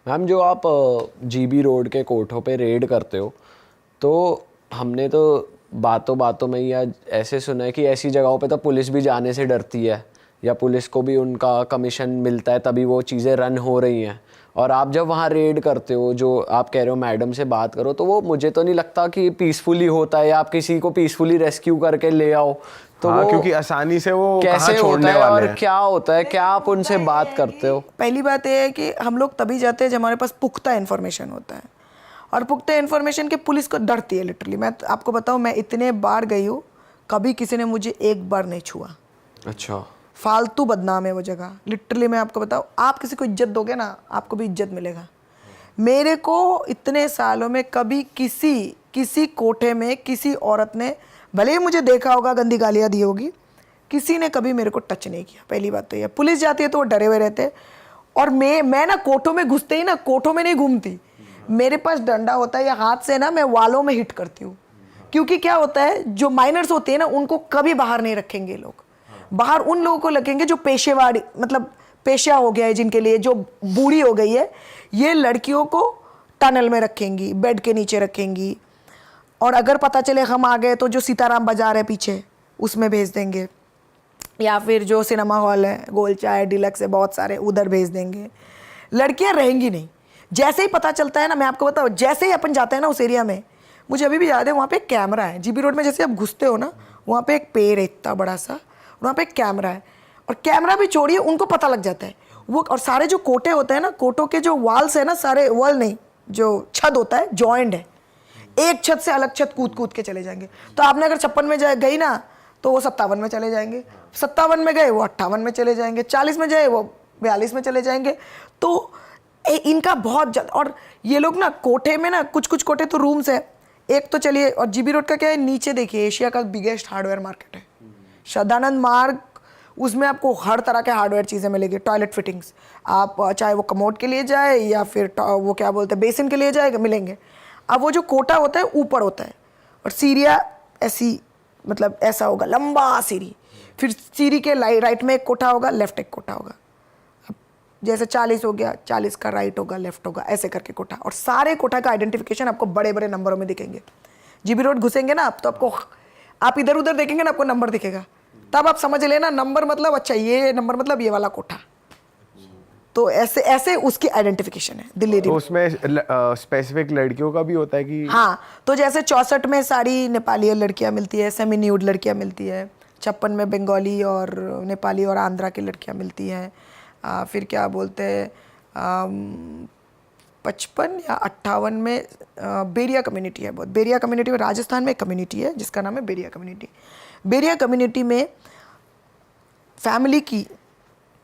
Ma'am जो आप GB road के कोठों पे रेड करते हो, तो हमने तो बातों बातों में या ऐसे सुना है कि ऐसी जगहों पे तो पुलिस भी जाने से डरती है, या पुलिस को भी उनका कमीशन मिलता है तभी वो चीज़ें रन हो रही हैं। और आप जब वहाँ रेड करते हो, जो आप कह रहे हो मैडम से बात करो, तो वो मुझे तो नहीं लगता कि पीसफुली होता है, या आप किसी को पीसफुली रेस्क्यू करके ले आओ तो हाँ, वो क्योंकि आसानी से वो कैसे कहाँ छोड़ने होता है वाले और हैं। क्या होता है, क्या आप उनसे बात करते हो? पहली बात यह है कि हम लोग तभी जाते हैं जब हमारे पास पुख्ता इन्फॉर्मेशन होता है, और पुख्ता इन्फॉर्मेशन के पुलिस को डरती है लिटरली। मैं आपको बताऊं, मैं इतने बार गई हूँ, कभी किसी ने मुझे एक बार नहीं छुआ। अच्छा। फालतू बदनाम है वो जगह, लिटरली। मैं आपको बताऊं, आप किसी को इज्जत दोगे ना, आपको भी इज्जत मिलेगा। मेरे को इतने सालों में कभी किसी कोठे में किसी औरत ने, भले ही मुझे देखा होगा, गंदी गालियाँ दी होगी, किसी ने कभी मेरे को टच नहीं किया। पहली बात तो ये। पुलिस जाती है तो वो डरे हुए रहते हैं, और मैं ना कोठों में घुसते ही ना, कोठों में नहीं घूमती, मेरे पास डंडा होता है या हाथ से ना मैं वालों में हिट करती हूँ। क्योंकि क्या होता है, जो माइनर्स होते हैं ना, उनको कभी बाहर नहीं रखेंगे लोग। बाहर उन लोगों को लगेंगे जो पेशेवाड़ी, मतलब पेशा हो गया है जिनके लिए, जो बूढ़ी हो गई है। ये लड़कियों को टनल में रखेंगी, बेड के नीचे रखेंगी, और अगर पता चले हम आ गए तो जो सीताराम बाजार है पीछे, उसमें भेज देंगे, या फिर जो सिनेमा हॉल है, गोलचाय, डिलक्स है, बहुत सारे, उधर भेज देंगे। लड़कियां रहेंगी नहीं। जैसे ही पता चलता है ना, मैं आपको बताऊँ, जैसे ही अपन जाते हैं ना उस एरिया में, मुझे अभी भी याद है, वहाँ पे एक कैमरा है जीबी रोड में। जैसे आप घुसते हो ना, वहाँ पे एक पेड़ है इतना बड़ा सा, वहाँ पे एक कैमरा है, और कैमरा भी छोड़िए, उनको पता लग जाता है वो। और सारे जो कोटे होते हैं ना, कोटों के जो वॉल्स है ना, सारे वॉल नहीं, जो छत होता है जॉइंट है, एक छत से अलग छत कूद कूद के चले जाएंगे। तो आपने अगर 56 में गई ना, तो वो 57 में चले जाएंगे, 57 में गए वो 58 में चले जाएंगे, 40 में जाए वो 42 में चले जाएंगे। तो इनका बहुत जल्द। और ये लोग ना कोठे में ना, कुछ कुछ कोठे तो रूम्स है, एक तो चलिए। और जीबी रोड का क्या है, नीचे देखिए, एशिया का बिगेस्ट हार्डवेयर मार्केट है, सदानंद मार्ग। उसमें आपको हर तरह के हार्डवेयर चीज़ें मिलेगी, टॉयलेट फिटिंग्स, आप चाहे वो कमोड के लिए जाए या फिर वो क्या बोलते हैं बेसिन के लिए जाए, मिलेंगे। अब वो जो कोटा होता है ऊपर होता है, और सीढ़ियाँ ऐसी, मतलब ऐसा होगा लंबा सीढ़ी, फिर सीढ़ी के राइट में एक कोठा होगा, लेफ्ट एक कोठा होगा। अब जैसे 40 हो गया, 40 का राइट होगा, लेफ्ट होगा, ऐसे करके कोठा। और सारे कोठा का आइडेंटिफिकेशन आपको बड़े बड़े नंबरों में दिखेंगे। जीबी रोड घुसेंगे ना आप, तो आपको, आप इधर उधर देखेंगे ना, आपको नंबर दिखेगा, तब आप समझ लेना नंबर मतलब, अच्छा ये नंबर मतलब ये वाला कोठा। तो ऐसे ऐसे उसकी आइडेंटिफिकेशन है दिल्ली। तो उसमें स्पेसिफिक लड़कियों का भी होता है कि? हाँ, तो जैसे 64 में सारी नेपाली लड़कियां मिलती है, सेमी न्यूड लड़कियां मिलती है, 56 में बंगाली और नेपाली और आंध्रा की लड़कियां मिलती हैं। फिर क्या बोलते हैं, 55 या 58 में बेरिया कम्युनिटी है बहुत। बेरिया कम्युनिटी में, राजस्थान में एक कम्युनिटी है जिसका नाम है बेरिया कम्युनिटी। बेरिया कम्युनिटी में फैमिली की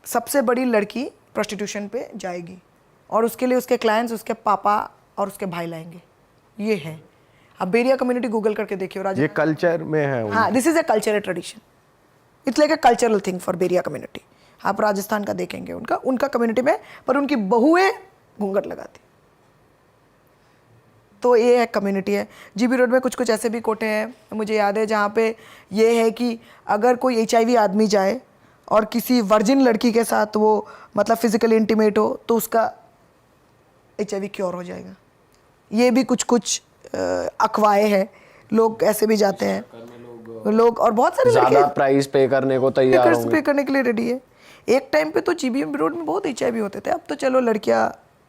सबसे बड़ी लड़की प्रोस्टिट्यूशन पे जाएगी, और उसके लिए उसके क्लाइंट्स उसके पापा और उसके भाई लाएंगे। ये है। अब बेरिया कम्युनिटी गूगल करके देखिए, ये कल्चर में है। हाँ, this is a cultural tradition, its like a cultural thing for Beria community. आप राजस्थान का देखेंगे, उनका कम्युनिटी में, पर उनकी बहुएं घूंघट लगाती। तो ये एक कम्युनिटी है। जीबी रोड में कुछ कुछ ऐसे भी कोठे हैं, मुझे याद है, जहाँ पे ये है कि अगर कोई HIV आदमी जाए और किसी वर्जिन लड़की के साथ वो मतलब फिजिकली इंटीमेट हो, तो उसका HIV क्योर हो जाएगा। ये भी कुछ कुछ अफवाहें हैं, लोग ऐसे भी जाते हैं लोग, और बहुत सारे ज़्यादा प्राइस पे करने को तैयार होंगे, पे करने के लिए रेडी है। एक टाइम पे तो जीबी रोड में बहुत HIV होते थे, अब तो चलो लड़कियां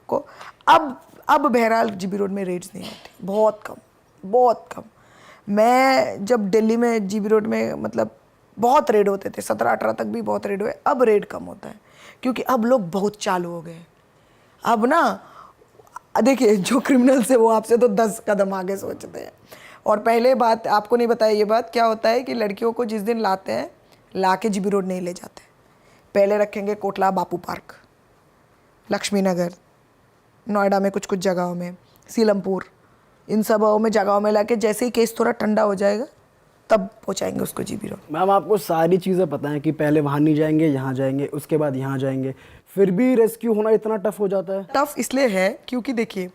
को, अब बहरहाल जीबी रोड में रेड्स नहीं होती, बहुत कम, बहुत कम। मैं जब दिल्ली में जीबी रोड में, मतलब बहुत रेड होते थे, 17-18 तक भी बहुत रेड हुए। अब रेड कम होता है, क्योंकि अब लोग बहुत चालू हो गए। अब ना देखिए, जो क्रिमिनल्स है वो आपसे तो 10 कदम आगे सोचते हैं। और पहले बात आपको नहीं बताया, ये बात क्या होता है कि लड़कियों को जिस दिन लाते हैं, ला के जीबी रोड नहीं ले जाते, पहले रखेंगे कोटला बापू पार्क, लक्ष्मी नगर, नोएडा में कुछ कुछ जगहों में, सीलमपुर, इन सब में जगहों में लाके, जैसे ही केस थोड़ा ठंडा हो जाएगा तब पहुंचाएंगे उसको जीबी रोड। मैम आपको सारी चीज़ें पता है कि पहले वहाँ नहीं जाएंगे, यहाँ जाएंगे, उसके बाद यहाँ जाएंगे, फिर भी रेस्क्यू होना इतना टफ हो जाता है? टफ इसलिए है क्योंकि देखिए,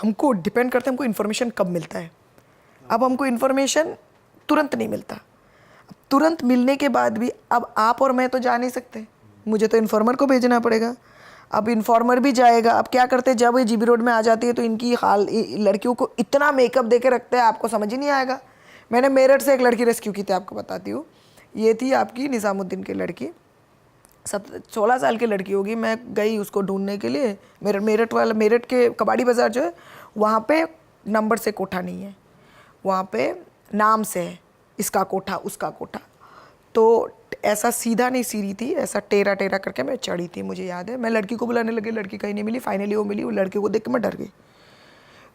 हमको डिपेंड करता है हमको इन्फॉर्मेशन कब मिलता है। अब हमको इन्फॉर्मेशन तुरंत नहीं मिलता, तुरंत मिलने के बाद भी अब आप और मैं तो जा नहीं सकते, मुझे तो इन्फॉर्मर को भेजना पड़ेगा। अब इन्फॉर्मर भी जाएगा। अब क्या करते हैं, जब ये जीबी रोड में आ जाती है तो इनकी लड़कियों को इतना मेकअप दे के रखते हैं, आपको समझ ही नहीं आएगा। मैंने मेरठ से एक लड़की रेस्क्यू की थी, आपको बताती हूँ। ये थी आपकी निज़ामुद्दीन की लड़की, 16 साल की लड़की होगी। मैं गई उसको ढूंढने के लिए। मेरठ के कबाड़ी बाज़ार जो है वहाँ पे नंबर से कोठा नहीं है, वहाँ पे नाम से है, इसका कोठा उसका कोठा। तो ऐसा सीधा नहीं सीढ़ी थी, ऐसा टेरा टेरा करके मैं चढ़ी थी, मुझे याद है। मैं लड़की को बुलाने लगी, लड़की कहीं नहीं मिली। फाइनली वो मिली। वो लड़की को देख के मैं डर गई,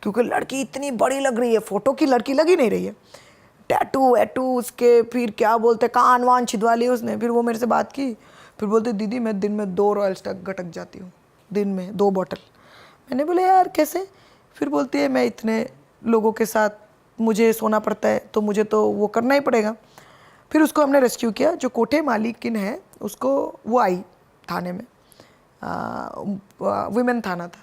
क्योंकि लड़की इतनी बड़ी लग रही है, फ़ोटो की लड़की लग ही नहीं रही है। टैटू वैटू उसके, फिर क्या बोलते कान वान छिदवा लिए उसने। फिर वो मेरे से बात की, फिर बोलते दीदी मैं दिन में 2 रॉयल्स तक गटक जाती हूँ, दिन में 2 बॉटल। मैंने बोले यार कैसे? फिर बोलती है मैं इतने लोगों के साथ मुझे सोना पड़ता है, तो मुझे तो वो करना ही पड़ेगा। फिर उसको हमने रेस्क्यू किया। जो कोठे मालिकिन है उसको, वो आई थाने में, वुमेन थाना था,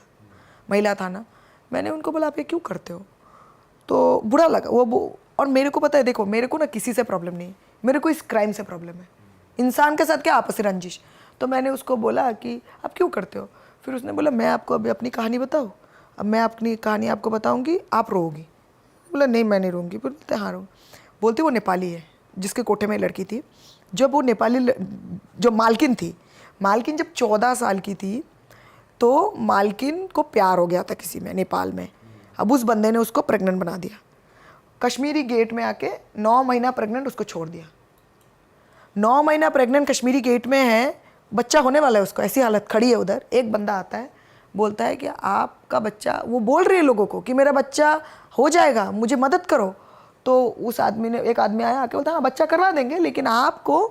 महिला थाना। मैंने उनको बोला आप ये क्यों करते हो? तो बुरा लगा वो। और मेरे को पता है, देखो मेरे को ना किसी से प्रॉब्लम नहीं है, मेरे को इस क्राइम से प्रॉब्लम है। इंसान के साथ क्या आपसी रंजिश। तो मैंने उसको बोला कि आप क्यों करते हो? फिर उसने बोला मैं आपको अभी अपनी कहानी बताऊँ? अब मैं अपनी कहानी आपको बताऊँगी, आप रोओगी। बोला नहीं मैं नहीं रोऊंगी। फिर बोलते हाँ रो। बोलती वो नेपाली है, जिसके कोठे में लड़की थी। जब वो नेपाली जो मालकिन थी, मालकिन जब 14 साल की थी तो मालकिन को प्यार हो गया था किसी में नेपाल में। अब उस बंदे ने उसको प्रेग्नेंट बना दिया। कश्मीरी गेट में आके 9 महीना प्रेग्नेंट उसको छोड़ दिया। 9 महीना प्रेग्नेंट कश्मीरी गेट में है, बच्चा होने वाला है उसको, ऐसी हालत खड़ी है उधर। एक बंदा आता है, बोलता है कि आपका बच्चा, वो बोल रही है लोगों को कि मेरा बच्चा हो जाएगा, मुझे मदद करो। तो उस आदमी ने, एक आदमी आया आके बोलता हाँ बच्चा करवा देंगे, लेकिन आपको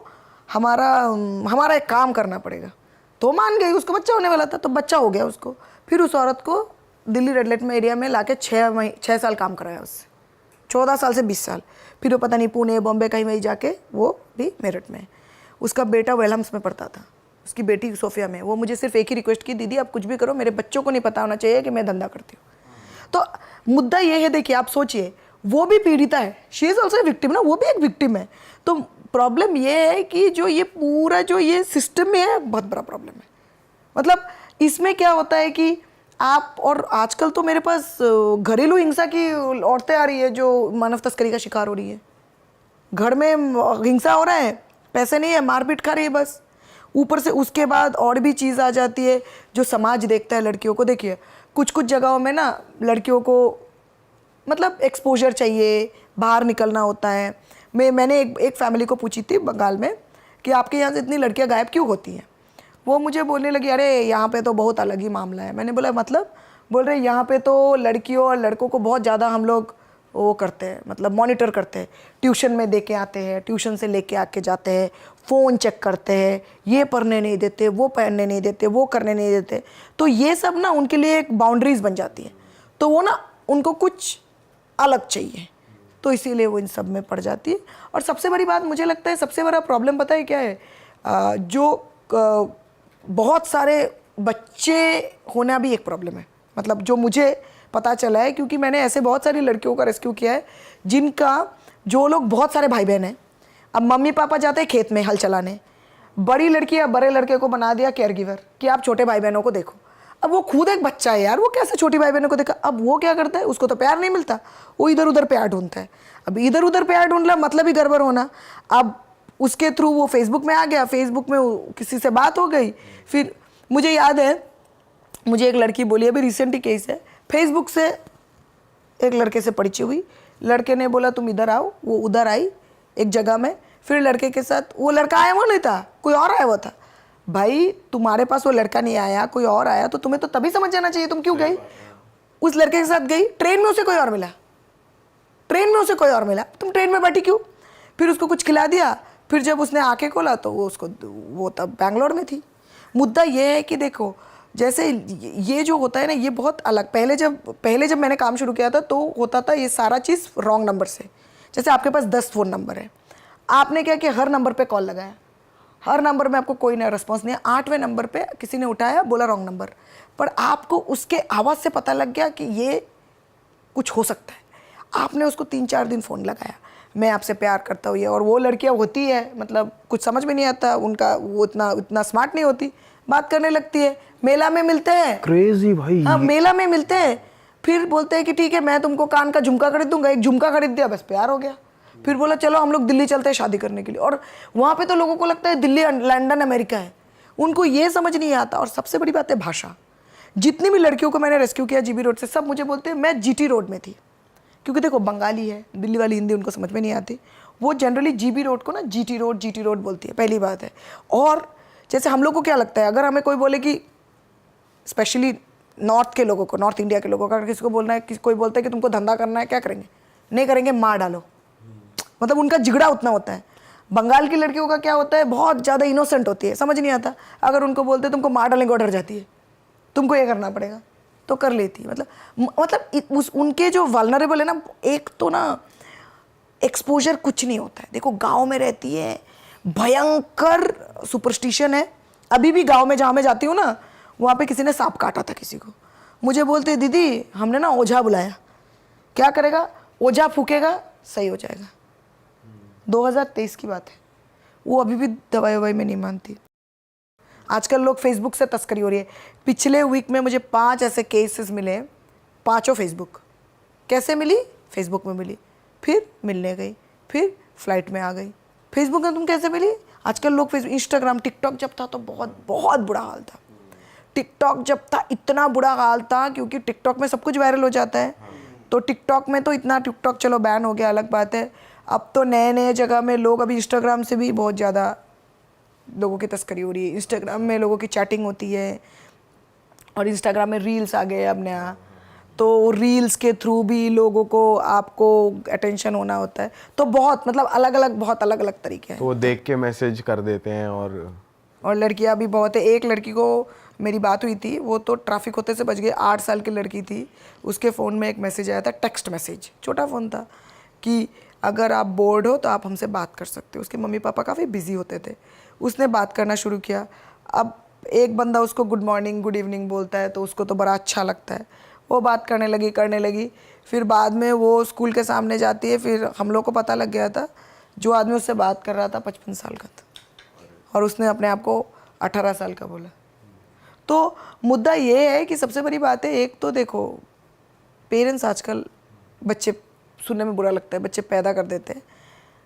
हमारा एक काम करना पड़ेगा। तो मान गई, उसको बच्चा होने वाला था, तो बच्चा हो गया उसको। फिर उस औरत को दिल्ली रेड लाइट में एरिया में लाके 6 साल काम कराया उससे, 14 साल से 20 साल। फिर वो पता नहीं पुणे बॉम्बे कहीं वहीं जाके वो भी मेरठ में। उसका बेटा वेलहम्स में पढ़ता था, उसकी बेटी सोफिया में। वो मुझे सिर्फ एक ही रिक्वेस्ट की, दीदी आप कुछ भी करो, मेरे बच्चों को नहीं पता होना चाहिए कि मैं धंधा करती हूँ। तो मुद्दा ये है, देखिए आप सोचिए, वो भी पीड़िता है, शी इज़ ऑल्सो विक्टिम ना, वो भी एक विक्टिम है। तो प्रॉब्लम ये है कि जो ये पूरा जो ये सिस्टम में है, बहुत बड़ा प्रॉब्लम है। मतलब इसमें क्या होता है कि आप, और आजकल तो मेरे पास घरेलू हिंसा की औरतें आ रही है जो मानव तस्करी का शिकार हो रही है। घर में हिंसा हो रहा है, पैसे नहीं है, मारपीट खा रही है बस। ऊपर से उसके बाद और भी चीज़ आ जाती है जो समाज देखता है लड़कियों को। देखिए कुछ कुछ जगहों में ना लड़कियों को मतलब एक्सपोजर चाहिए, बाहर निकलना होता है। मैंने एक फैमिली को पूछी थी बंगाल में कि आपके यहाँ से इतनी लड़कियाँ गायब क्यों होती हैं? वो मुझे बोलने लगी अरे यहाँ पे तो बहुत अलग ही मामला है। मैंने बोला मतलब? बोल रहे यहाँ पे तो लड़कियों और लड़कों को बहुत ज़्यादा हम लोग वो करते हैं, मतलब मॉनिटर करते हैं। ट्यूशन में दे के आते हैं, ट्यूशन से लेके आके जाते हैं, फ़ोन चेक करते हैं, ये पढ़ने नहीं देते, वो पढ़ने नहीं देते, वो करने नहीं देते। तो ये सब ना उनके लिए एक बाउंड्रीज बन जाती है। तो वो ना उनको कुछ अलग चाहिए, तो इसीलिए वो इन सब में पड़ जाती है। और सबसे बड़ी बात मुझे लगता है, सबसे बड़ा प्रॉब्लम पता है क्या है? जो बहुत सारे बच्चे होना भी एक प्रॉब्लम है। मतलब जो मुझे पता चला है, क्योंकि मैंने ऐसे बहुत सारी लड़कियों का रेस्क्यू किया है जिनका, जो लोग बहुत सारे भाई बहन हैं। अब मम्मी पापा जाते हैं खेत में हल चलाने, बड़ी लड़की या बड़े लड़के को बना दिया केयर गिवर कि आप छोटे भाई बहनों को देखो। अब वो खुद एक बच्चा है यार, वो कैसे छोटी भाई बहनों को देखा? अब वो क्या करता है, उसको तो प्यार नहीं मिलता, वो इधर उधर प्यार ढूंढता है। अब इधर उधर प्यार ढूंढना मतलब ही गड़बड़ होना। अब उसके थ्रू वो फेसबुक में आ गया, फेसबुक में किसी से बात हो गई। फिर मुझे याद है, मुझे एक लड़की बोली, अभी रिसेंट ही केस है, फेसबुक से एक लड़के से परिचय हुई। लड़के ने बोला तुम इधर आओ, वो उधर आई एक जगह में। फिर लड़के के साथ, वो लड़का आया वो नहीं था, कोई और आया हुआ था। भाई तुम्हारे पास वो लड़का नहीं आया, कोई और आया, तो तुम्हें तो तभी समझ जाना चाहिए तुम क्यों गई। उस लड़के के साथ गई, ट्रेन में उसे कोई और मिला, ट्रेन में उसे कोई और मिला, तुम ट्रेन में बैठी क्यों? फिर उसको कुछ खिला दिया। फिर जब उसने आंखें खोला तो वो तब बैंगलोर में थी। मुद्दा ये है कि देखो, जैसे ये जो होता है ना, ये बहुत अलग। पहले जब मैंने काम शुरू किया था तो होता था ये सारा चीज़ रॉन्ग नंबर से। जैसे आपके पास 10 फ़ोन नंबर है, आपने क्या किया, हर नंबर पे कॉल लगाया, हर नंबर में आपको कोई ना रिस्पॉन्स नहीं है। 8वें नंबर पे किसी ने उठाया, बोला रॉन्ग नंबर, पर आपको उसके आवाज़ से पता लग गया कि ये कुछ हो सकता है। आपने उसको 3-4 दिन फ़ोन लगाया, मैं आपसे प्यार करता हूँ ये। और वो लड़कियाँ होती है, मतलब कुछ समझ में नहीं आता उनका, वो इतना स्मार्ट नहीं होती। बात करने लगती है, मेला में मिलते हैं, क्रेजी भाई। हाँ मेला में मिलते हैं, फिर बोलते हैं कि ठीक है मैं तुमको कान का झुमका खरीद दूंगा, एक झुमका खरीद दिया, बस प्यार हो गया। फिर बोला चलो हम लोग दिल्ली चलते हैं शादी करने के लिए, और वहाँ पे तो लोगों को लगता है दिल्ली लंदन अमेरिका है, उनको ये समझ नहीं आता। और सबसे बड़ी बात है भाषा। जितनी भी लड़कियों को मैंने रेस्क्यू किया जीबी रोड से, सब मुझे बोलते हैं मैं जीटी रोड में थी, क्योंकि देखो बंगाली है, दिल्ली वाली हिंदी उनको समझ में नहीं आती, वो जनरली जीबी रोड को ना जीटी रोड बोलती है, पहली बात है। और जैसे हम लोग को क्या लगता है, अगर हमें कोई बोले कि स्पेशली नॉर्थ के लोगों को, नॉर्थ इंडिया के लोगों को, अगर किसी को बोलना है, कोई बोलता है कि तुमको धंधा करना है, क्या करेंगे? नहीं करेंगे, मार डालो। मतलब उनका जिगड़ा उतना होता है। बंगाल की लड़कियों का क्या होता है, बहुत ज़्यादा इनोसेंट होती है, समझ नहीं आता। अगर उनको बोलते हैं तुमको मार डालेंगे, वो डर जाती है, तुमको ये करना पड़ेगा, तो कर लेती है। मतलब उनके जो वल्नरेबल है ना, एक तो ना एक्सपोजर कुछ नहीं होता है। देखो गांव में रहती है, भयंकर सुपरस्टिशन है। अभी भी गांव में जहाँ मैं जाती हूँ ना, वहाँ पे किसी ने सांप काटा था किसी को, मुझे बोलते दीदी हमने ना ओझा बुलाया, क्या करेगा? ओझा फूकेगा, सही हो जाएगा। 2023 की बात है, वो अभी भी दवाई ववाई में नहीं मानती। आजकल लोग फेसबुक से तस्करी हो रही है। पिछले वीक में मुझे 5 ऐसे केसेस मिले, पांचों फेसबुक। कैसे मिली? फेसबुक में मिली, फिर मिलने गई, फिर फ्लाइट में आ गई। फेसबुक में तुम कैसे मिली? आजकल लोग फेसबुक, इंस्टाग्राम, टिकटॉक जब था तो बहुत बहुत बुरा हाल था। टिकटॉक जब था इतना बुरा हाल था, क्योंकि टिकटॉक में सब कुछ वायरल हो जाता है। तो टिकटॉक में तो इतना, टिकटॉक चलो बैन हो गया अलग बात है, अब तो नए नए जगह में लोग, अभी इंस्टाग्राम से भी बहुत ज़्यादा लोगों की तस्करी हो रही है। इंस्टाग्राम में लोगों की चैटिंग होती है, और इंस्टाग्राम में रील्स आ गए अब नया, तो रील्स के थ्रू भी लोगों को, आपको अटेंशन होना होता है। तो बहुत मतलब अलग अलग, बहुत अलग अलग तरीके हैं। तो वो देख के मैसेज कर देते हैं। और लड़कियां भी बहुत है। एक लड़की को मेरी बात हुई थी, वो तो ट्रैफिक होते से बच गई, 8 साल की लड़की थी। उसके फ़ोन में एक मैसेज आया था, टेक्स्ट मैसेज, छोटा फ़ोन था, कि अगर आप बोर्ड हो तो आप हमसे बात कर सकते हो। उसके मम्मी पापा काफ़ी बिजी होते थे। उसने बात करना शुरू किया। अब एक बंदा उसको गुड मॉर्निंग गुड इवनिंग बोलता है, तो उसको तो बड़ा अच्छा लगता है। वो बात करने लगी। फिर बाद में वो स्कूल के सामने जाती है। फिर हम लोग को पता लग गया था, जो आदमी उससे बात कर रहा था 55 साल का था, और उसने अपने आप को 18 साल का बोला। तो मुद्दा ये है कि सबसे बड़ी बात है, एक तो देखो पेरेंट्स आजकल, बच्चे सुनने में बुरा लगता है, बच्चे पैदा कर देते हैं,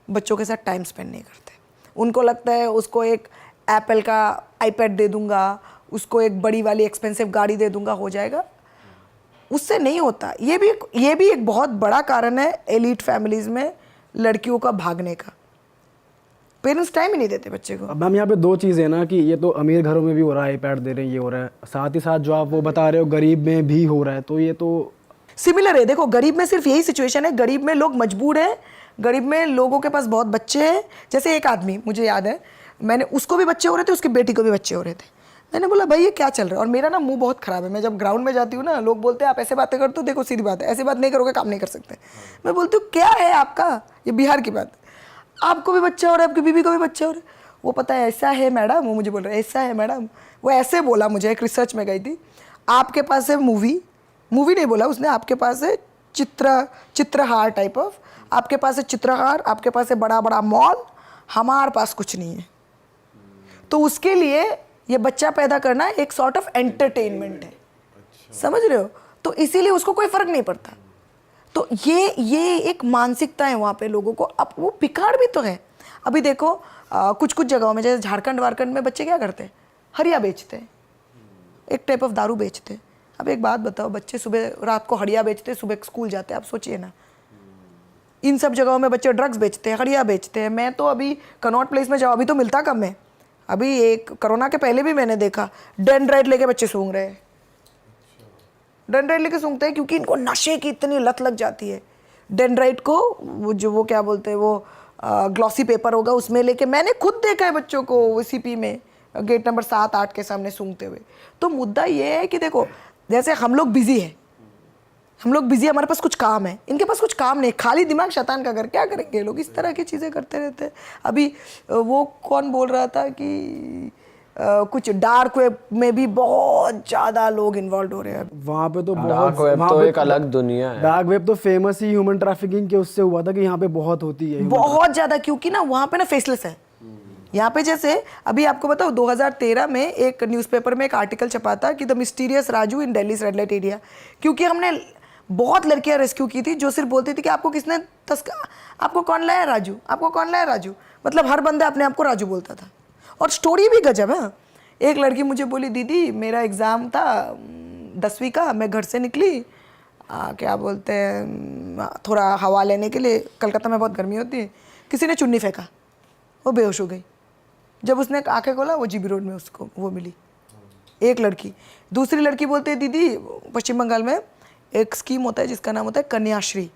बच्चों के साथ टाइम स्पेंड नहीं करते। उनको लगता है उसको एक एप्पल का आईपैड दे दूंगा, उसको एक बड़ी वाली एक्सपेंसिव गाड़ी दे दूंगा, हो जाएगा। उससे नहीं होता। ये भी एक बहुत बड़ा कारण है एलीट फैमिलीज में लड़कियों का भागने का। पेरेंट्स टाइम ही नहीं देते बच्चे को। अब मैम यहाँ पे 2 चीज़ें ना, कि ये तो अमीर घरों में भी हो रहा है, आईपैड दे रहे हैं, ये हो रहा है, साथ ही साथ जो आप वो बता रहे हो गरीब में भी हो रहा है, तो ये तो सिमिलर है। देखो गरीब में सिर्फ यही सिचुएशन है, गरीब में लोग मजबूर हैं, गरीब में लोगों के पास बहुत बच्चे हैं। जैसे एक आदमी, मुझे याद है, मैंने, उसको भी बच्चे हो रहे थे, उसकी बेटी को भी बच्चे हो रहे थे। मैंने बोला भाई ये क्या चल रहा है? और मेरा ना मुंह बहुत ख़राब है, मैं जब ग्राउंड में जाती हूँ ना, लोग बोलते हैं आप ऐसे बातें करते हो, देखो सीधी बात है, ऐसे बात नहीं करोगे काम नहीं कर सकते। मैं बोलती हूँ क्या है आपका, ये बिहार की बात, आपको भी बच्चा हो रहा है, आपकी बीवी को भी बच्चा हो रहा है। वो पता है ऐसा है मैडम, वो मुझे बोल रहा है ऐसा है मैडम, वो ऐसे बोला मुझे, एक रिसर्च में गई थी, आपके पास है मूवी नहीं बोला उसने, आपके पास है चित्रहार टाइप ऑफ, आपके पास है चित्रहार, आपके पास है बड़ा बड़ा मॉल, हमारे पास कुछ नहीं है। तो उसके लिए ये बच्चा पैदा करना एक सॉर्ट ऑफ एंटरटेनमेंट है, समझ रहे हो? तो इसीलिए उसको कोई फर्क नहीं पड़ता। तो ये एक मानसिकता है वहाँ पे लोगों को। अब वो बिगाड़ भी तो है। अभी देखो कुछ जगहों में, जैसे झारखंड वारखंड में बच्चे क्या करते हैं, हरिया बेचते हैं, एक टाइप ऑफ दारू बेचते हैं। अब एक बात बताओ, बच्चे सुबह रात को हड़िया बेचते हैं, सुबह स्कूल जाते हैं, आप सोचिए ना। इन सब जगहों में बच्चे ड्रग्स बेचते हैं, हड़िया बेचते हैं। मैं तो अभी कनॉट प्लेस में जाओ, अभी तो मिलता कम है। अभी एक कोरोना के पहले भी मैंने देखा, डेंड्राइट लेके बच्चे सूंघ रहे हैं, डेंड्राइट लेके सूंघते हैं, क्योंकि इनको नशे की इतनी लत लग जाती है। डेंड्राइट को वो क्या बोलते हैं, वो ग्लॉसी पेपर होगा, उसमें लेके, मैंने खुद देखा है बच्चों को सीपी में गेट नंबर 7-8 के सामने सूंघते हुए। तो मुद्दा ये है कि देखो, जैसे हम लोग बिजी हैं, हमारे पास कुछ काम है, इनके पास कुछ काम नहीं, खाली दिमाग शैतान का घर, क्या करेंगे ये लोग? इस तरह की चीज़ें करते रहते हैं। अभी वो कौन बोल रहा था कि कुछ डार्क वेब में भी बहुत ज़्यादा लोग इन्वॉल्व हो रहे हैं। वहाँ पे तो डार्क वेब तो एक अलग दुनिया है। डार्क वेब तो फेमस ही ह्यूमन ट्रैफिकिंग के उससे हुआ था, कि यहाँ पे बहुत होती है बहुत ज़्यादा, क्योंकि ना वहाँ पे ना फेसलेस है, यहाँ पे जैसे अभी आपको बताओ 2013 में एक न्यूज़पेपर में एक आर्टिकल छपा था कि the mysterious Raju in Delhi red light area, क्योंकि हमने बहुत लड़कियां रेस्क्यू की थी जो सिर्फ बोलती थी कि आपको किसने आपको कौन लाया राजू, आपको कौन लाया राजू, मतलब हर बंदा अपने आप को राजू बोलता था। और स्टोरी भी गजब है। एक लड़की मुझे बोली दीदी मेरा एग्ज़ाम था 10वीं का, मैं घर से निकली क्या बोलते हैं थोड़ा हवा लेने के लिए, कलकत्ता में बहुत गर्मी होती है, किसी ने चुन्नी फेंका, वो बेहोश हो गई। जब उसने आंखें खोला वो जीबी रोड में उसको वो मिली एक लड़की। दूसरी लड़की बोलते है दीदी पश्चिम बंगाल में एक स्कीम होता है जिसका नाम होता है कन्याश्री,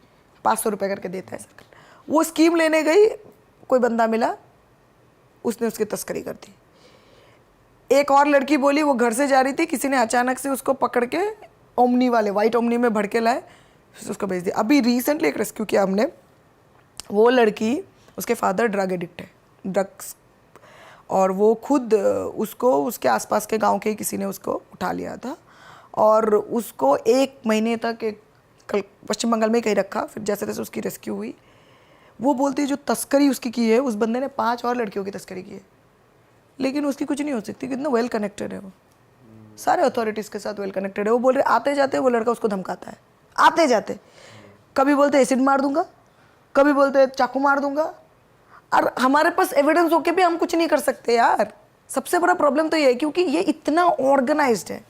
500 रुपये करके देता है सरकार। वो स्कीम लेने गई, कोई बंदा मिला, उसने उसकी तस्करी कर दी। एक और लड़की बोली वो घर से जा रही थी, किसी ने अचानक से उसको पकड़ के ओमनी वाले वाइट ओमनी में भर के लाए, उसको भेज दिया। अभी रिसेंटली एक रेस्क्यू किया हमने, वो लड़की उसके फादर ड्रग एडिक्ट है, ड्रग्स, और वो खुद उसको उसके आसपास के गांव के किसी ने उसको उठा लिया था और उसको 1 महीने तक एक पश्चिम बंगाल में ही कहीं रखा। फिर जैसे तैसे उसकी रेस्क्यू हुई। वो बोलती है जो तस्करी उसकी की है, उस बंदे ने 5 और लड़कियों की तस्करी की है, लेकिन उसकी कुछ नहीं हो सकती, कितना वेल कनेक्टेड है वो, सारे अथॉरिटीज़ के साथ वेल कनेक्टेड है। वो बोल रहे आते जाते वो लड़का उसको धमकाता है, आते जाते कभी बोलते एसिड मार दूंगा, कभी बोलते चाकू मार दूंगा, और हमारे पास एविडेंस होके भी हम कुछ नहीं कर सकते यार। सबसे बड़ा प्रॉब्लम तो ये है क्योंकि ये इतना ऑर्गेनाइज्ड है।